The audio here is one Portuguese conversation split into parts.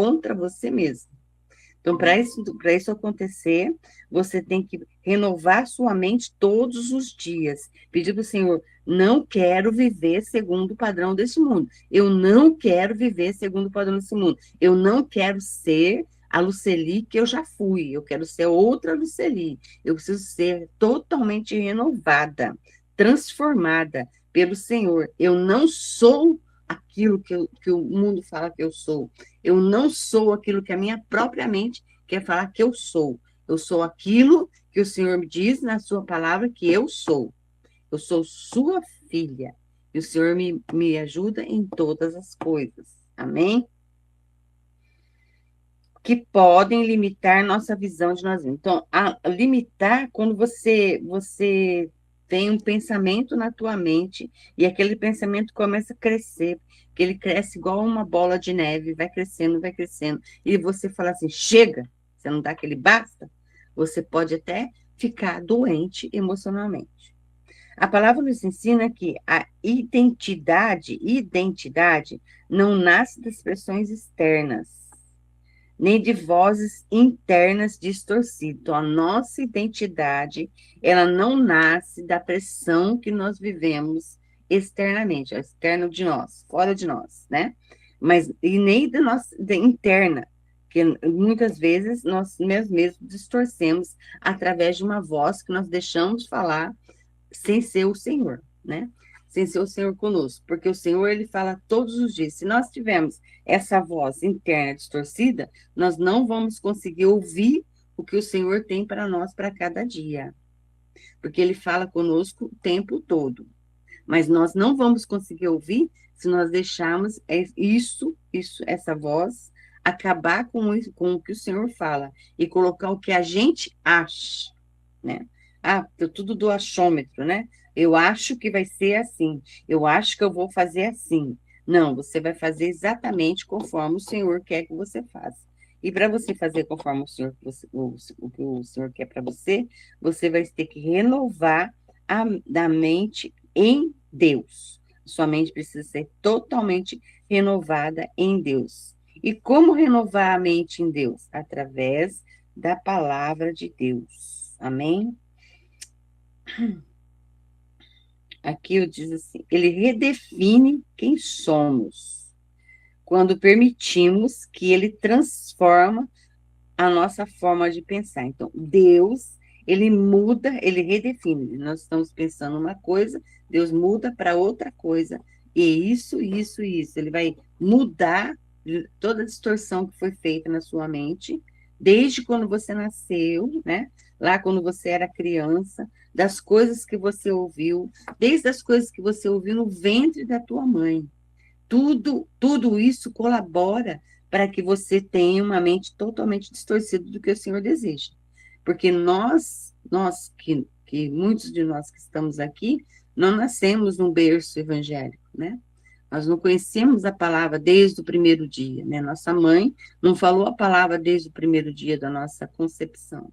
contra você mesmo. Então, para isso acontecer, você tem que renovar sua mente todos os dias. Pedir para o Senhor, não quero viver segundo o padrão desse mundo. Eu não quero viver segundo o padrão desse mundo. Eu não quero ser a Luceli que eu já fui. Eu quero ser outra Luceli. Eu preciso ser totalmente renovada, transformada pelo Senhor. Eu não sou aquilo que o mundo fala que eu sou. Eu não sou aquilo que a minha própria mente quer falar que eu sou. Eu sou aquilo que o Senhor me diz na sua palavra que eu sou. Eu sou sua filha. E o Senhor me ajuda em todas as coisas. Amém? Que podem limitar nossa visão de nós mesmos. Então, limitar quando você tem um pensamento na tua mente e aquele pensamento começa a crescer, que ele cresce igual uma bola de neve, vai crescendo, e você fala assim, chega, você não dá aquele basta, você pode até ficar doente emocionalmente. A palavra nos ensina que a identidade não nasce das expressões externas, nem de vozes internas distorcidas. Então, a nossa identidade, ela não nasce da pressão que nós vivemos externamente, externo de nós, fora de nós, né? Mas, e nem da nossa interna, que muitas vezes nós mesmos distorcemos através de uma voz que nós deixamos falar sem ser o Senhor, né? Sem ser o Senhor conosco, porque o Senhor, ele fala todos os dias. Se nós tivermos essa voz interna distorcida, nós não vamos conseguir ouvir o que o Senhor tem para nós para cada dia, porque ele fala conosco o tempo todo, mas nós não vamos conseguir ouvir se nós deixarmos essa voz acabar com o que o Senhor fala e colocar o que a gente acha, né? Tudo do achômetro, né? Eu acho que vai ser assim. Eu acho que eu vou fazer assim. Não, você vai fazer exatamente conforme o Senhor quer que você faça. E para você fazer conforme o Senhor, o que o Senhor quer para você, você vai ter que renovar a mente em Deus. Sua mente precisa ser totalmente renovada em Deus. E como renovar a mente em Deus? Através da palavra de Deus. Amém? Aqui eu diz assim, ele redefine quem somos, quando permitimos que ele transforma a nossa forma de pensar. Então, Deus, ele muda, ele redefine. Nós estamos pensando uma coisa, Deus muda para outra coisa. E isso. Ele vai mudar toda a distorção que foi feita na sua mente, desde quando você nasceu, né? Lá quando você era criança, das coisas que você ouviu, desde as coisas que você ouviu no ventre da tua mãe. Tudo isso colabora para que você tenha uma mente totalmente distorcida do que o Senhor deseja. Porque que muitos de nós que estamos aqui, não nascemos num berço evangélico, né? Nós não conhecemos a palavra desde o primeiro dia, né? Nossa mãe não falou a palavra desde o primeiro dia da nossa concepção.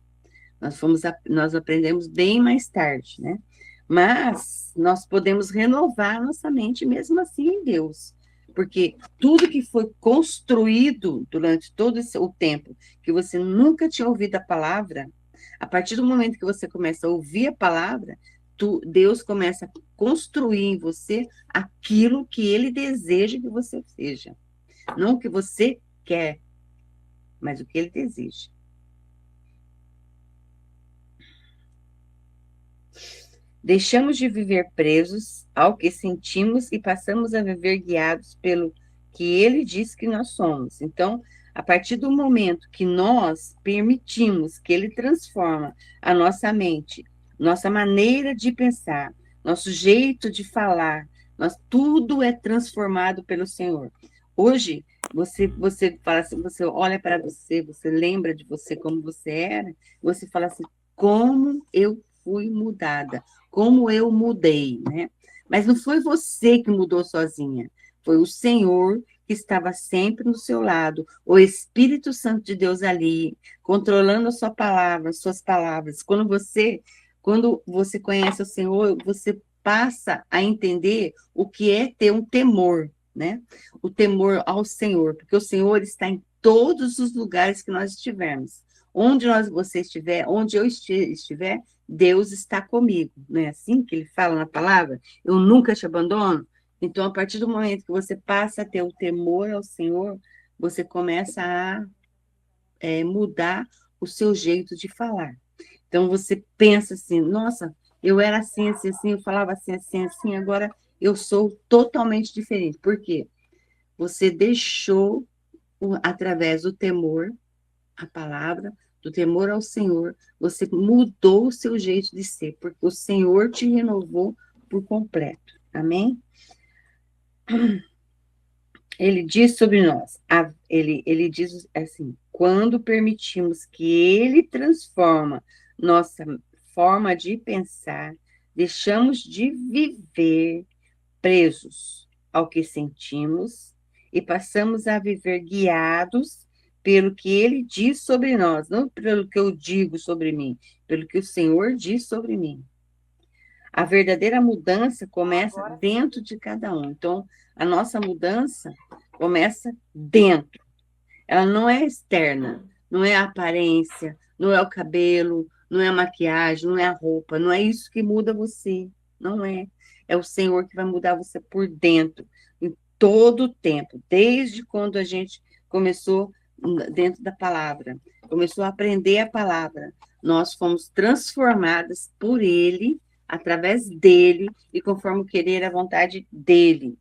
Nós aprendemos bem mais tarde, né? Mas nós podemos renovar nossa mente mesmo assim em Deus, porque tudo que foi construído durante todo o tempo, que você nunca tinha ouvido a palavra, a partir do momento que você começa a ouvir a palavra, Deus começa a construir em você aquilo que Ele deseja que você seja. Não o que você quer, mas o que Ele deseja. Deixamos de viver presos ao que sentimos e passamos a viver guiados pelo que Ele diz que nós somos. Então, a partir do momento que nós permitimos que Ele transforma a nossa mente, nossa maneira de pensar, nosso jeito de falar, tudo é transformado pelo Senhor. Hoje, você fala assim, você olha para você, você lembra de você como você era, você fala assim, como eu fui mudada, como eu mudei, né? Mas não foi você que mudou sozinha, foi o Senhor que estava sempre no seu lado, o Espírito Santo de Deus ali, controlando a sua palavra, suas palavras. Quando você conhece o Senhor, você passa a entender o que é ter um temor, né? O temor ao Senhor, porque o Senhor está em todos os lugares que nós estivermos. Você estiver, onde eu estiver, Deus está comigo. Não é assim que ele fala na palavra? Eu nunca te abandono. Então, a partir do momento que você passa a ter o temor ao Senhor, você começa a mudar o seu jeito de falar. Então, você pensa assim, nossa, eu era assim, assim, assim, eu falava assim, assim, assim, agora eu sou totalmente diferente. Por quê? Você deixou, através do temor, a palavra, do temor ao Senhor, você mudou o seu jeito de ser, porque o Senhor te renovou por completo. Amém? Ele diz sobre nós, ele diz assim, quando permitimos que ele transforma nossa forma de pensar, deixamos de viver presos ao que sentimos e passamos a viver guiados pelo que ele diz sobre nós, não pelo que eu digo sobre mim, pelo que o Senhor diz sobre mim. A verdadeira mudança começa dentro de cada um. Então, a nossa mudança começa dentro. Ela não é externa, não é a aparência, não é o cabelo, não é a maquiagem, não é a roupa, não é isso que muda você, não é. É o Senhor que vai mudar você por dentro, em todo o tempo, desde quando a gente começou dentro da palavra, começou a aprender a palavra, nós fomos transformadas por Ele, através dele e conforme o querer e a vontade dele.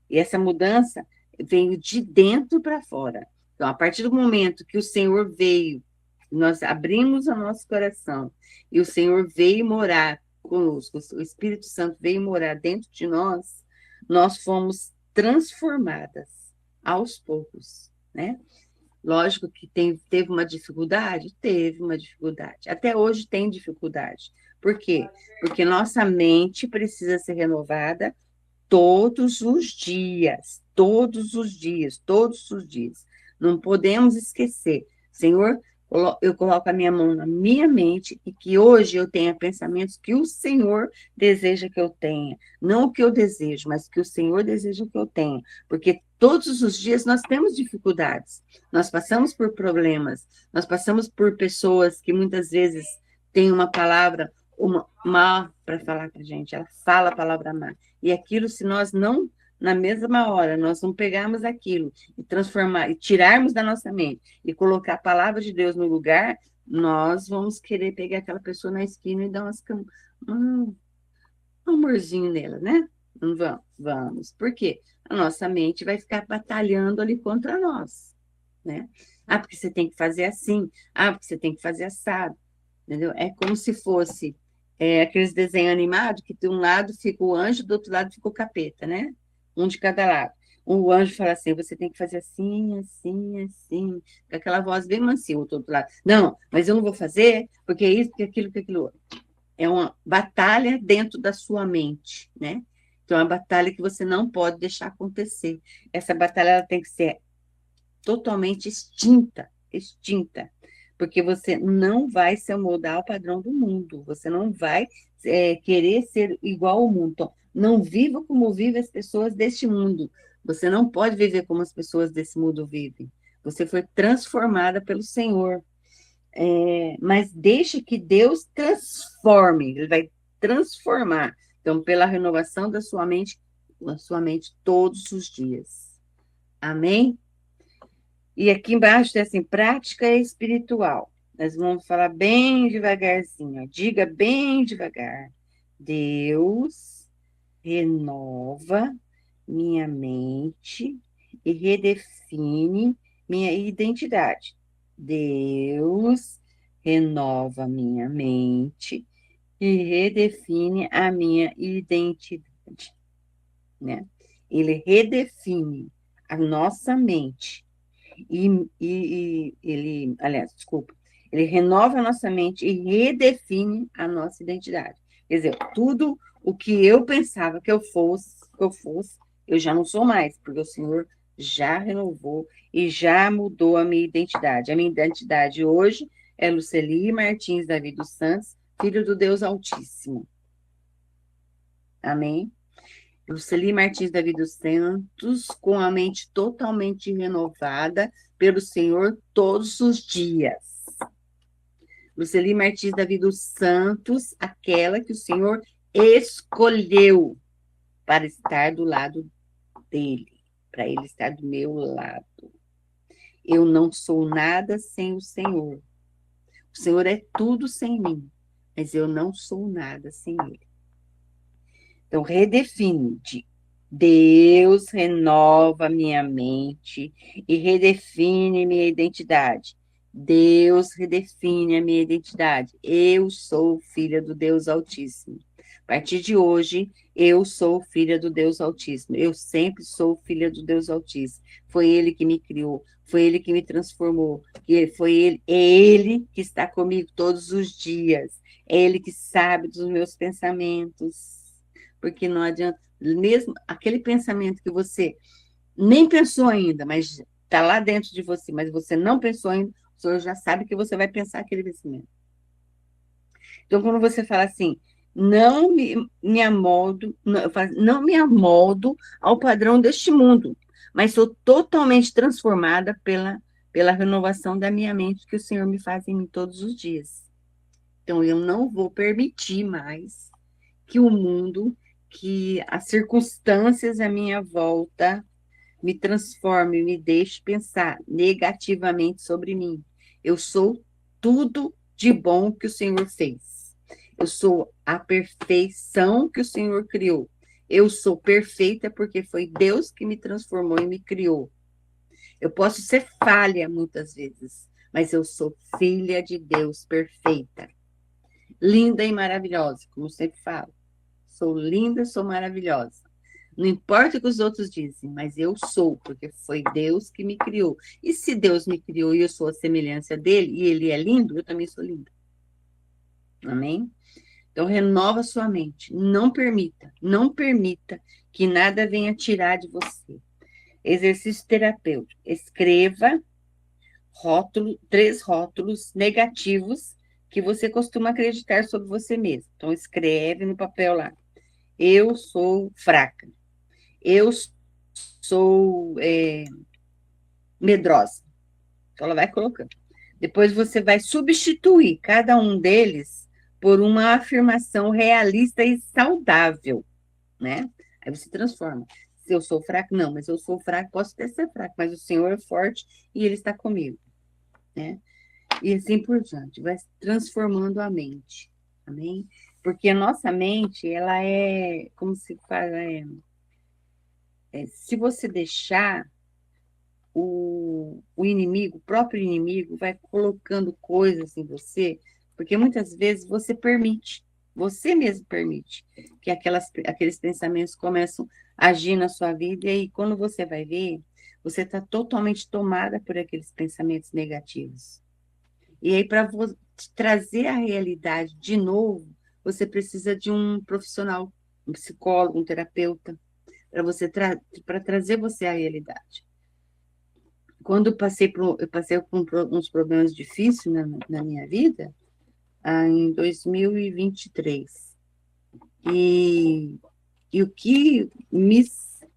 E essa mudança veio de dentro para fora. Então, a partir do momento que o Senhor veio, nós abrimos o nosso coração e o Senhor veio morar conosco, o Espírito Santo veio morar dentro de nós, nós fomos transformadas aos poucos, né? Lógico que teve uma dificuldade? Teve uma dificuldade. Até hoje tem dificuldade. Por quê? Porque nossa mente precisa ser renovada todos os dias, todos os dias, todos os dias. Não podemos esquecer. Senhor, eu coloco a minha mão na minha mente e que hoje eu tenha pensamentos que o Senhor deseja que eu tenha. Não o que eu desejo, mas que o Senhor deseja que eu tenha. Porque todos os dias nós temos dificuldades, nós passamos por problemas, nós passamos por pessoas que muitas vezes têm uma palavra má para falar com a gente, ela fala a palavra má. E aquilo, se nós não, na mesma hora, nós não pegarmos aquilo e transformar, e tirarmos da nossa mente e colocar a palavra de Deus no lugar, nós vamos querer pegar aquela pessoa na esquina e dar um amorzinho nela, né? Não vamos, vamos. Por quê? A nossa mente vai ficar batalhando ali contra nós, né? Ah, porque você tem que fazer assim. Ah, porque você tem que fazer assado. Entendeu? É como se fosse aqueles desenhos animados que de um lado fica o anjo, do outro lado fica o capeta, né? Um de cada lado. O anjo fala assim, você tem que fazer assim, assim, assim, com aquela voz bem mansinha, o outro lado. Não, mas eu não vou fazer, porque é isso, porque aquilo, porque aquilo outro. É uma batalha dentro da sua mente, né? Então, é uma batalha que você não pode deixar acontecer. Essa batalha ela tem que ser totalmente extinta, extinta, porque você não vai se amoldar ao padrão do mundo, você não vai querer ser igual ao mundo. Então, não viva como vivem as pessoas deste mundo. Você não pode viver como as pessoas desse mundo vivem. Você foi transformada pelo Senhor. Mas deixe que Deus transforme, Ele vai transformar. Então, pela renovação da sua mente todos os dias. Amém? E aqui embaixo tem assim, prática espiritual. Nós vamos falar bem devagarzinho, ó. Diga bem devagar. Deus renova minha mente e redefine minha identidade. Deus renova minha mente e redefine a minha identidade, né? Ele redefine a nossa mente e ele, aliás, desculpa, ele renova a nossa mente e redefine a nossa identidade. Quer dizer, tudo o que eu pensava que eu fosse, eu já não sou mais, porque o Senhor já renovou e já mudou a minha identidade. A minha identidade hoje é Luceli Martins Davi dos Santos, filho do Deus Altíssimo. Amém? Luceli Martins Davi dos Santos, com a mente totalmente renovada, pelo Senhor todos os dias. Luceli Martins da Vida dos Santos, aquela que o Senhor escolheu para estar do lado dele, para ele estar do meu lado. Eu não sou nada sem o Senhor. O Senhor é tudo sem mim, mas eu não sou nada sem ele. Então, redefine. Deus renova minha mente e redefine minha identidade. Deus redefine a minha identidade. Eu sou filha do Deus Altíssimo. A partir de hoje, eu sou filha do Deus Altíssimo. Eu sempre sou filha do Deus Altíssimo. Foi Ele que me criou, foi Ele que me transformou. Foi Ele, é Ele que está comigo todos os dias. É Ele que sabe dos meus pensamentos. Porque não adianta, mesmo aquele pensamento que você nem pensou ainda, mas está lá dentro de você, mas você não pensou ainda, o Senhor já sabe que você vai pensar aquele pensamento. Então, quando você fala assim, me amoldo, não me amoldo ao padrão deste mundo, mas sou totalmente transformada pela renovação da minha mente que o Senhor me faz em mim todos os dias. Então, eu não vou permitir mais que o mundo, que as circunstâncias à minha volta me transforme, me deixe pensar negativamente sobre mim. Eu sou tudo de bom que o Senhor fez. Eu sou a perfeição que o Senhor criou. Eu sou perfeita porque foi Deus que me transformou e me criou. Eu posso ser falha muitas vezes, mas eu sou filha de Deus perfeita. Linda e maravilhosa, como sempre falo. Sou linda, sou maravilhosa. Não importa o que os outros dizem, mas eu sou, porque foi Deus que me criou. E se Deus me criou e eu sou a semelhança dele, e ele é lindo, eu também sou linda. Amém? Então, renova sua mente. Não permita que nada venha tirar de você. Exercício terapêutico. Escreva 3 rótulos negativos que você costuma acreditar sobre você mesmo. Então, escreve no papel lá. Eu sou fraca. Eu sou medrosa. Então, ela vai colocando. Depois você vai substituir cada um deles por uma afirmação realista e saudável, né? Aí você transforma. Se eu sou fraco, não, mas eu sou fraco, posso até ser fraco, mas o Senhor é forte e Ele está comigo, né? E assim por diante, vai transformando a mente, amém? Porque a nossa mente, ela é, como se fala, se você deixar o inimigo, o próprio inimigo, vai colocando coisas em você, porque muitas vezes você mesmo permite que aqueles pensamentos começam a agir na sua vida, e aí, quando você vai ver, você está totalmente tomada por aqueles pensamentos negativos. E aí, para trazer a realidade de novo, você precisa de um profissional, um psicólogo, um terapeuta, para para trazer você à realidade. Quando eu passei por uns problemas difíceis na minha vida, em 2023. E, e o que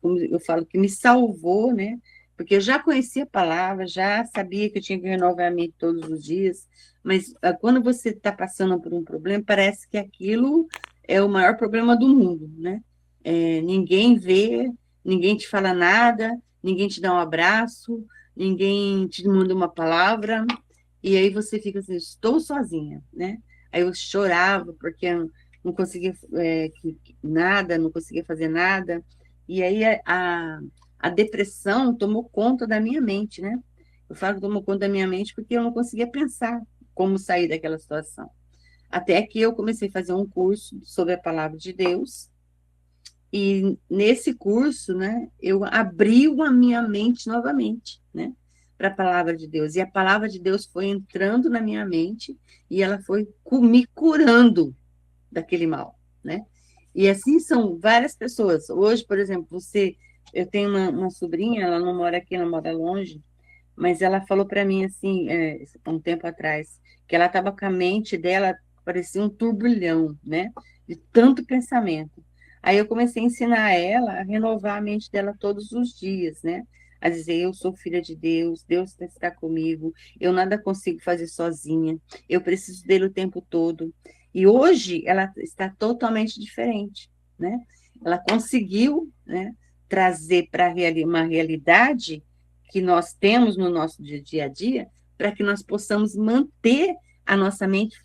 como eu falo, que me salvou, né? Porque eu já conhecia a palavra, já sabia que eu tinha que renovar a mente todos os dias, mas quando você está passando por um problema, parece que aquilo é o maior problema do mundo, né? Ninguém vê, ninguém te fala nada, ninguém te dá um abraço, ninguém te manda uma palavra, e aí você fica assim, estou sozinha, né? Aí eu chorava porque eu não conseguia nada, não conseguia fazer nada, e aí a depressão tomou conta da minha mente, né? Eu falo que tomou conta da minha mente porque eu não conseguia pensar como sair daquela situação. Até que eu comecei a fazer um curso sobre a palavra de Deus, e nesse curso, né, eu abri a minha mente novamente, né, para a palavra de Deus. E a palavra de Deus foi entrando na minha mente e ela foi me curando daquele mal, né? E assim são várias pessoas. Hoje, por exemplo, eu tenho uma sobrinha, ela não mora aqui, ela mora longe, mas ela falou para mim assim, um tempo atrás, que ela estava com a mente dela, parecia um turbilhão, né? De tanto pensamento. Aí eu comecei a ensinar ela a renovar a mente dela todos os dias, né? a dizer: eu sou filha de Deus, Deus está comigo, eu nada consigo fazer sozinha, eu preciso dele o tempo todo. E hoje ela está totalmente diferente, né? Ela conseguiu, né, trazer para uma realidade que nós temos no nosso dia a dia, para que nós possamos manter a nossa mente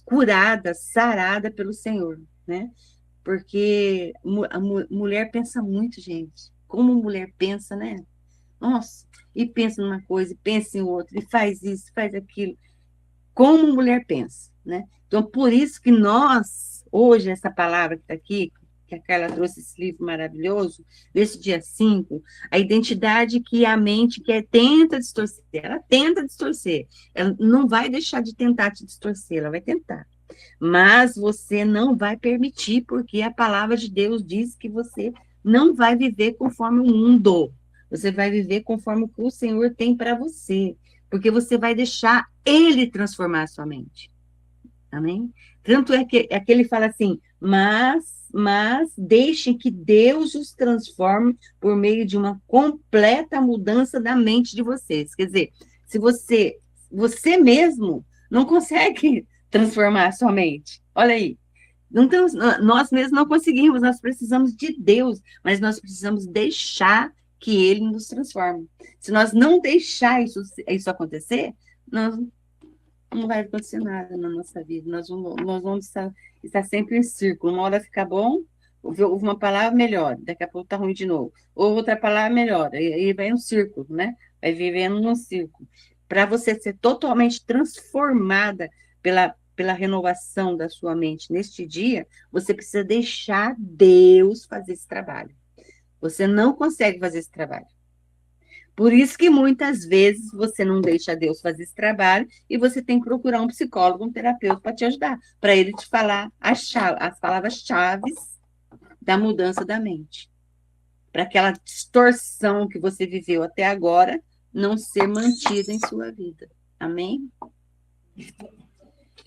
curada, sarada pelo Senhor, né? Porque a mulher pensa muito, gente. Como mulher pensa, né? Nossa, e pensa numa coisa, e pensa em outra, e faz isso, faz aquilo. Como mulher pensa, né? Então, por isso que nós, hoje, essa palavra que está aqui, que a Carla trouxe esse livro maravilhoso, nesse dia 5, a identidade que a mente quer, tenta distorcer, ela tenta distorcer, ela não vai deixar de tentar te distorcer, ela vai tentar. Mas você não vai permitir, porque a palavra de Deus diz que você não vai viver conforme o mundo. Você vai viver conforme o que o Senhor tem para você. Porque você vai deixar Ele transformar a sua mente. Amém? Tanto é que ele fala assim, mas deixem que Deus os transforme por meio de uma completa mudança da mente de vocês. Quer dizer, se você mesmo não consegue transformar a sua mente. Olha aí. Então, nós mesmos não conseguimos, nós precisamos de Deus, mas nós precisamos deixar que Ele nos transforme. Se nós não deixar isso acontecer, nós não vai acontecer nada na nossa vida. Nós vamos estar sempre em círculo. Uma hora fica bom, ouve uma palavra melhor, daqui a pouco está ruim de novo. Ou outra palavra melhor, e vai um círculo, né? Vai vivendo num círculo. Para você ser totalmente transformada pela renovação da sua mente neste dia, você precisa deixar Deus fazer esse trabalho. Você não consegue fazer esse trabalho. Por isso que muitas vezes você não deixa Deus fazer esse trabalho e você tem que procurar um psicólogo, um terapeuta para te ajudar, para ele te falar as palavras-chave da mudança da mente. Para aquela distorção que você viveu até agora não ser mantida em sua vida. Amém?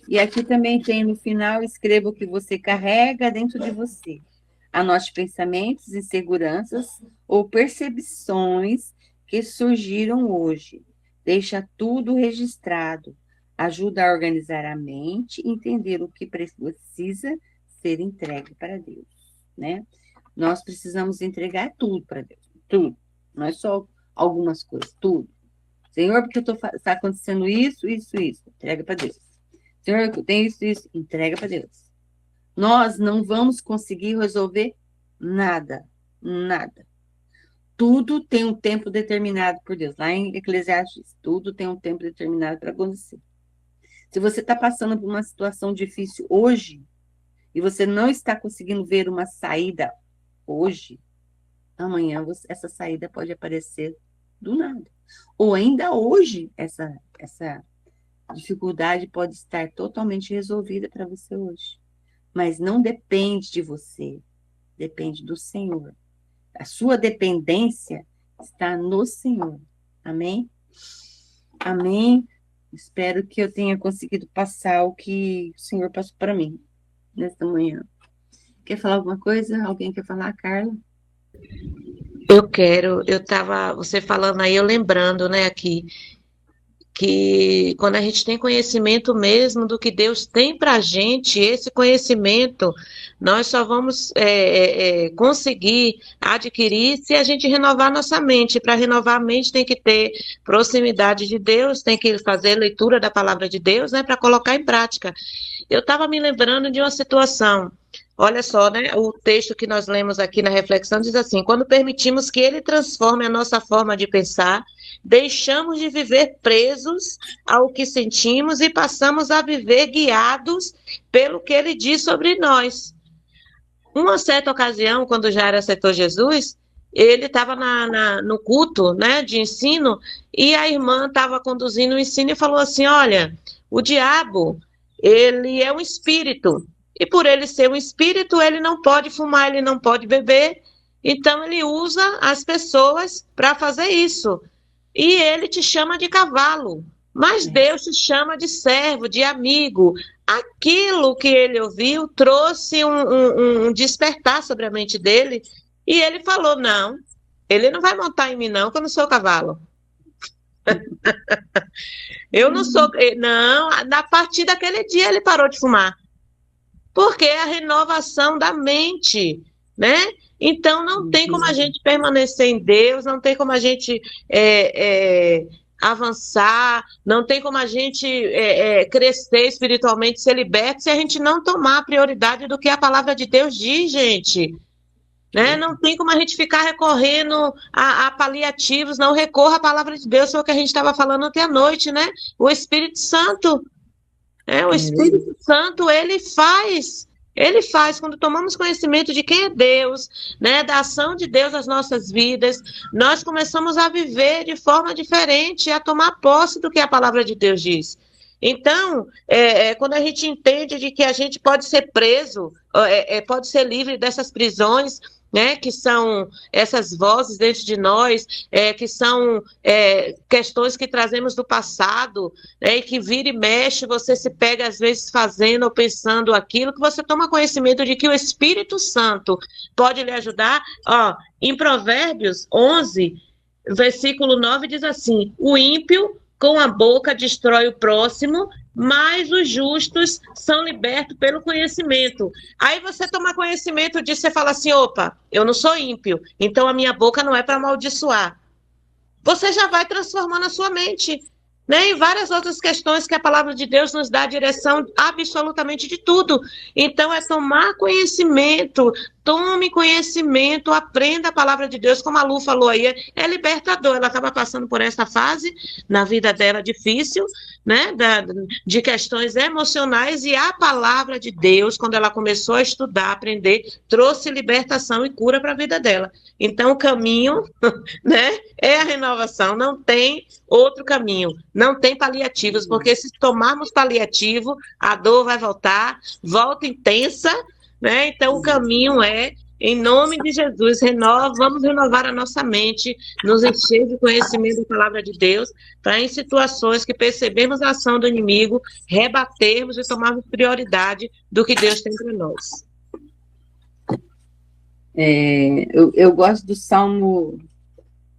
E aqui também tem no final, escreva o que você carrega dentro de você. Anote pensamentos, inseguranças ou percepções que surgiram hoje. Deixa tudo registrado. Ajuda a organizar a mente, entender o que precisa ser entregue para Deus, né? Nós precisamos entregar tudo para Deus, tudo. Não é só algumas coisas, tudo. Senhor, porque está acontecendo isso, entrega para Deus. Senhor, eu tenho isso, entrega para Deus. Nós não vamos conseguir resolver nada, nada. Tudo tem um tempo determinado por Deus. Lá em Eclesiastes, tudo tem um tempo determinado para acontecer. Se você está passando por uma situação difícil hoje, e você não está conseguindo ver uma saída hoje, amanhã essa saída pode aparecer do nada. Ou ainda hoje, essa dificuldade pode estar totalmente resolvida para você hoje. Mas não depende de você, depende do Senhor. A sua dependência está no Senhor. Amém? Amém. Espero que eu tenha conseguido passar o que o Senhor passou para mim nesta manhã. Quer falar alguma coisa? Alguém quer falar, Carla? Eu quero, você falando aí, eu lembrando, né, aqui, que quando a gente tem conhecimento mesmo do que Deus tem para a gente, esse conhecimento nós só vamos conseguir adquirir se a gente renovar nossa mente. Para renovar a mente tem que ter proximidade de Deus, tem que fazer leitura da palavra de Deus, né, para colocar em prática. Eu estava me lembrando de uma situação. Olha só, né? O texto que nós lemos aqui na reflexão diz assim: quando permitimos que ele transforme a nossa forma de pensar, deixamos de viver presos ao que sentimos e passamos a viver guiados pelo que ele diz sobre nós. Uma certa ocasião, quando Jairo aceitou Jesus, ele estava no culto, né, de ensino, e a irmã estava conduzindo o ensino e falou assim: olha, o diabo, ele é um espírito, e por ele ser um espírito, ele não pode fumar, ele não pode beber, então ele usa as pessoas para fazer isso. E ele te chama de cavalo, mas Deus te chama de servo, de amigo. Aquilo que ele ouviu trouxe um despertar sobre a mente dele, e ele falou: não, Ele não vai montar em mim, não, que eu não sou cavalo. Eu não sou. Não, a partir daquele dia ele parou de fumar. Porque é a renovação da mente, né? Então não tem como a Entendi. gente permanecer em Deus, não tem como a gente avançar, não tem como a gente crescer espiritualmente, ser liberto, se a gente não tomar a prioridade do que a palavra de Deus diz, gente. Né? Não tem como a gente ficar recorrendo a paliativos, não recorra à palavra de Deus, foi o que a gente estava falando ontem à noite, né? O Espírito Santo, o É verdade. Espírito Santo, ele faz quando tomamos conhecimento de quem é Deus, né, da ação de Deus nas nossas vidas, nós começamos a viver de forma diferente, a tomar posse do que a palavra de Deus diz. Então, quando a gente entende de que a gente pode ser preso, pode ser livre dessas prisões, né, que são essas vozes dentro de nós, que são questões que trazemos do passado, e que vira e mexe, você se pega às vezes fazendo ou pensando aquilo, que você toma conhecimento de que o Espírito Santo pode lhe ajudar. Ó, em Provérbios 11, versículo 9 diz assim: o ímpio com a boca destrói o próximo, mas os justos são libertos pelo conhecimento. Aí você toma conhecimento disso, você fala assim: opa, eu não sou ímpio, então a minha boca não é para amaldiçoar. Você já vai transformando a sua mente, né? Em várias outras questões que a palavra de Deus nos dá a direção absolutamente de tudo. Então, é tomar conhecimento, tome conhecimento, aprenda a palavra de Deus, como a Lu falou aí, é libertador. Ela estava passando por essa fase na vida dela difícil, né? De questões emocionais, e a palavra de Deus, quando ela começou a estudar, aprender, trouxe libertação e cura para a vida dela. Então, o caminho, né? É a renovação, não tem outro caminho, não tem paliativos, porque se tomarmos paliativo, a dor vai voltar, volta intensa, né? Então o caminho em nome de Jesus, vamos renovar a nossa mente, nos encher de conhecimento da palavra de Deus, para em situações que percebemos a ação do inimigo, rebatermos e tomarmos prioridade do que Deus tem para nós. Eu gosto do Salmo,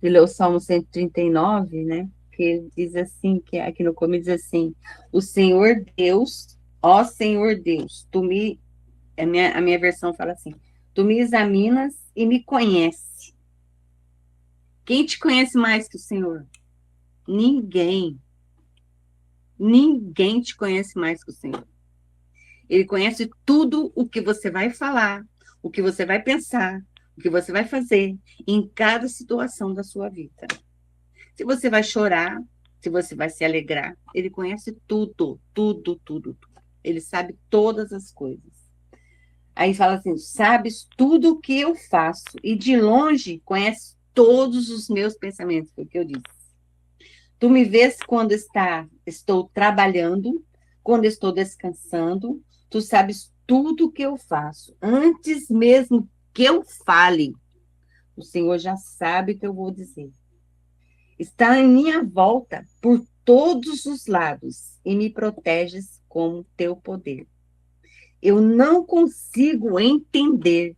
de ler o Salmo 139, né? Que diz assim, que aqui no começo diz assim: o Senhor Deus, ó Senhor Deus, a minha versão fala assim: tu me examinas e me conhece. Quem te conhece mais que o Senhor? Ninguém. Ninguém te conhece mais que o Senhor. Ele conhece tudo o que você vai falar, o que você vai pensar, o que você vai fazer em cada situação da sua vida. Se você vai chorar, se você vai se alegrar, ele conhece tudo, tudo, tudo, tudo. Ele sabe todas as coisas. Aí fala assim: sabes tudo o que eu faço, e de longe conhece todos os meus pensamentos, foi o que eu disse. Tu me vês quando estou trabalhando, quando estou descansando, tu sabes tudo o que eu faço. Antes mesmo que eu fale, o Senhor já sabe o que eu vou dizer. Está em minha volta por todos os lados e me proteges com teu poder. Eu não consigo entender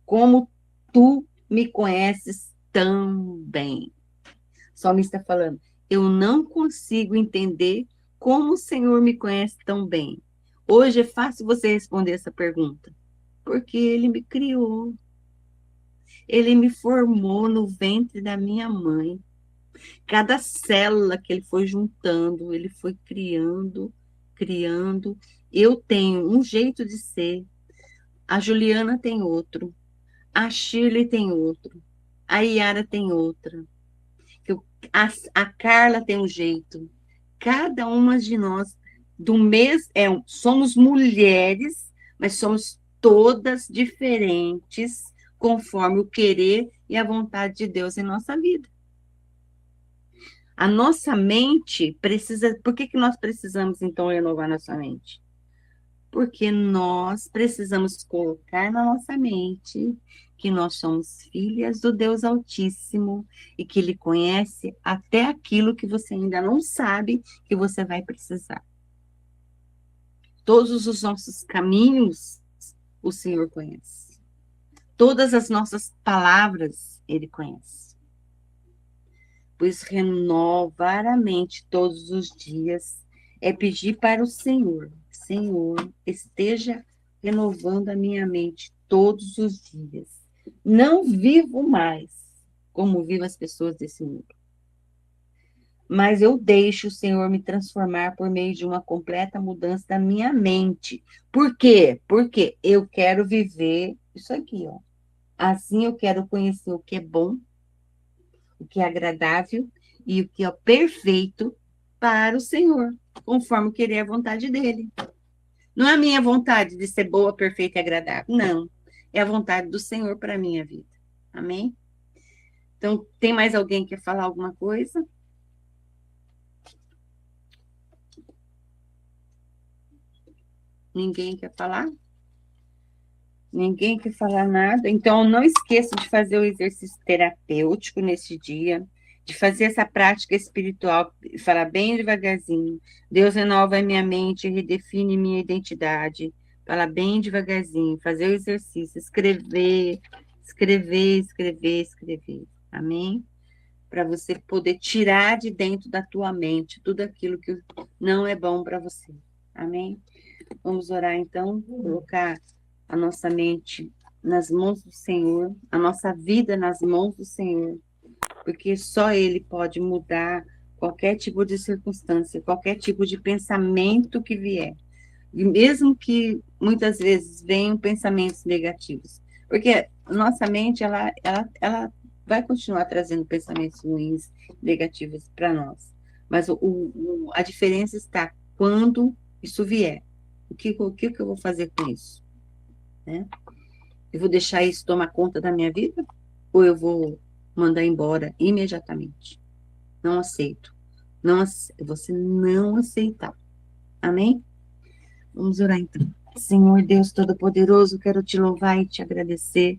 como tu me conheces tão bem. O salmista está falando: eu não consigo entender como o Senhor me conhece tão bem. Hoje é fácil você responder essa pergunta, porque ele me criou, ele me formou no ventre da minha mãe. Cada célula que ele foi juntando, ele foi criando, criando. Eu tenho um jeito de ser, a Juliana tem outro, a Shirley tem outro, a Yara tem outra, a Carla tem um jeito. Cada uma de nós somos mulheres, mas somos todas diferentes conforme o querer e a vontade de Deus em nossa vida. A nossa mente precisa. Por que nós precisamos, então, renovar nossa mente? Porque nós precisamos colocar na nossa mente que nós somos filhas do Deus Altíssimo e que Ele conhece até aquilo que você ainda não sabe que você vai precisar. Todos os nossos caminhos o Senhor conhece. Todas as nossas palavras Ele conhece. Pois renovar a mente todos os dias é pedir para o Senhor, Senhor, esteja renovando a minha mente todos os dias. Não vivo mais como vivem as pessoas desse mundo, mas eu deixo o Senhor me transformar por meio de uma completa mudança da minha mente. Por quê? Porque eu quero viver isso aqui, ó. Assim eu quero conhecer o que é bom, o que é agradável e o que é perfeito para o Senhor, conforme querer a vontade dele. Não é a minha vontade de ser boa, perfeita e agradável, não. É a vontade do Senhor para a minha vida. Amém? Então, tem mais alguém que quer falar alguma coisa? Ninguém quer falar? Ninguém quer falar nada? Então, não esqueça de fazer o exercício terapêutico nesse dia, de fazer essa prática espiritual, falar bem devagarzinho. Deus renova a minha mente, redefine minha identidade. Falar bem devagarzinho, fazer o exercício, escrever, escrever, escrever, escrever. Amém? Para você poder tirar de dentro da tua mente tudo aquilo que não é bom para você. Amém? Vamos orar então, colocar a nossa mente nas mãos do Senhor, a nossa vida nas mãos do Senhor, porque só Ele pode mudar qualquer tipo de circunstância, qualquer tipo de pensamento que vier, e mesmo que muitas vezes venham pensamentos negativos, porque nossa mente ela vai continuar trazendo pensamentos ruins, negativos para nós, mas a diferença está quando isso vier. O que eu vou fazer com isso? Né? Eu vou deixar isso tomar conta da minha vida? Ou eu vou mandar embora imediatamente? Não aceito. Não, você não aceitar. Amém? Vamos orar então. Senhor Deus Todo-Poderoso, quero te louvar e te agradecer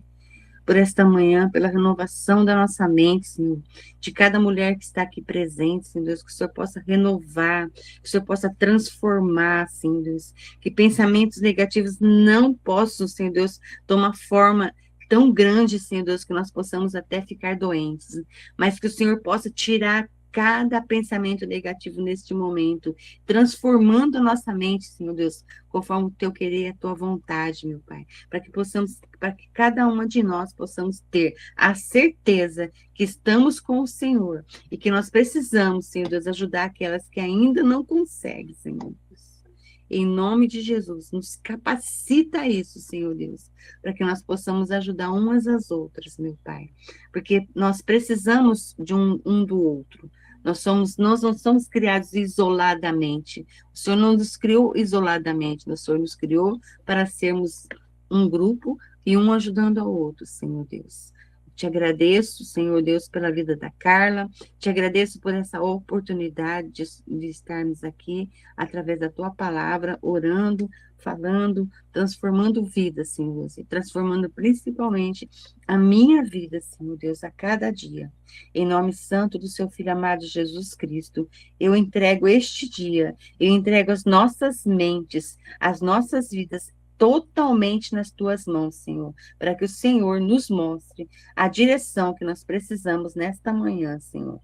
por esta manhã, pela renovação da nossa mente, Senhor, de cada mulher que está aqui presente, Senhor Deus, que o Senhor possa renovar, que o Senhor possa transformar, Senhor Deus, que pensamentos negativos não possam, Senhor Deus, tomar forma tão grande, Senhor Deus, que nós possamos até ficar doentes, mas que o Senhor possa tirar cada pensamento negativo neste momento, transformando a nossa mente, Senhor Deus, conforme o teu querer e a tua vontade, meu Pai, para que cada uma de nós possamos ter a certeza que estamos com o Senhor e que nós precisamos, Senhor Deus, ajudar aquelas que ainda não conseguem, Senhor Deus. Em nome de Jesus, nos capacita a isso, Senhor Deus, para que nós possamos ajudar umas às outras, meu Pai, porque nós precisamos de um do outro. Nós não somos criados isoladamente. O Senhor não nos criou isoladamente, o Senhor nos criou para sermos um grupo e um ajudando ao outro, Senhor Deus. Te agradeço, Senhor Deus, pela vida da Carla, te agradeço por essa oportunidade de estarmos aqui, através da tua palavra, orando, falando, transformando vidas, Senhor Deus, e transformando principalmente a minha vida, Senhor Deus, a cada dia. Em nome santo do seu Filho amado Jesus Cristo, eu entrego este dia, eu entrego as nossas mentes, as nossas vidas totalmente nas tuas mãos, Senhor, para que o Senhor nos mostre a direção que nós precisamos nesta manhã, Senhor.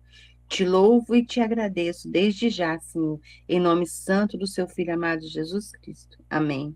Te louvo e te agradeço desde já, Senhor, em nome santo do seu Filho amado Jesus Cristo. Amém.